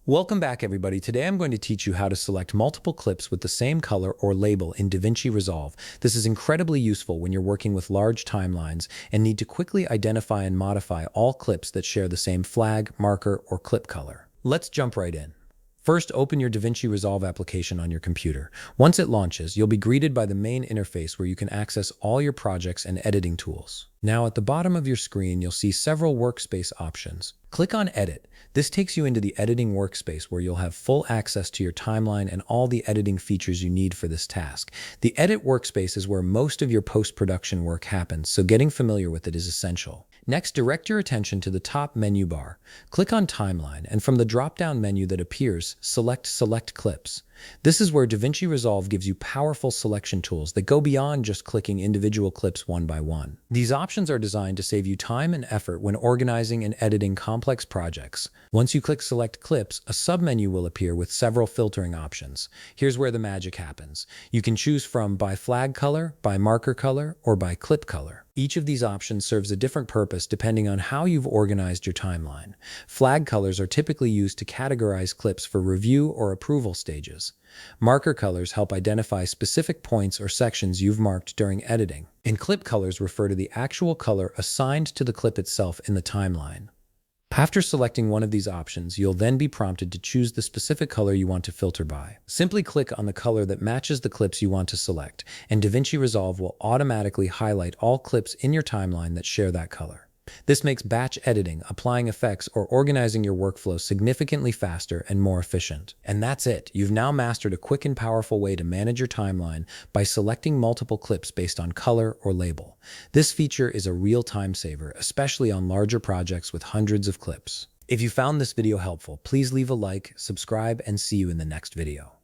Welcome back, everybody. Today I'm going to teach you how to select multiple clips with the same color or label in DaVinci Resolve. This is incredibly useful when you're working with large timelines and need to quickly identify and modify all clips that share the same flag, marker, or clip color. Let's jump right in. First, open your DaVinci Resolve application on your computer. Once it launches, you'll be greeted by the main interface where you can access all your projects and editing tools. Now, at the bottom of your screen, you'll see several workspace options. Click on Edit. This takes you into the editing workspace where you'll have full access to your timeline and all the editing features you need for this task. The Edit workspace is where most of your post-production work happens, so getting familiar with it is essential. Next, direct your attention to the top menu bar. Click on Timeline, and from the drop-down menu that appears, select Clips. This is where DaVinci Resolve gives you powerful selection tools that go beyond just clicking individual clips one by one. These options are designed to save you time and effort when organizing and editing complex projects. Once you click Select Clips, a submenu will appear with several filtering options. Here's where the magic happens. You can choose from by flag color, by marker color, or by clip color. Each of these options serves a different purpose depending on how you've organized your timeline. Flag colors are typically used to categorize clips for review or approval stages. Marker colors help identify specific points or sections you've marked during editing. And clip colors refer to the actual color assigned to the clip itself in the timeline. After selecting one of these options, you'll then be prompted to choose the specific color you want to filter by. Simply click on the color that matches the clips you want to select, and DaVinci Resolve will automatically highlight all clips in your timeline that share that color. This makes batch editing, applying effects, or organizing your workflow significantly faster and more efficient. And that's it. You've now mastered a quick and powerful way to manage your timeline by selecting multiple clips based on color or label. This feature is a real time saver, especially on larger projects with hundreds of clips. If you found this video helpful, please leave a like, subscribe, and see you in the next video.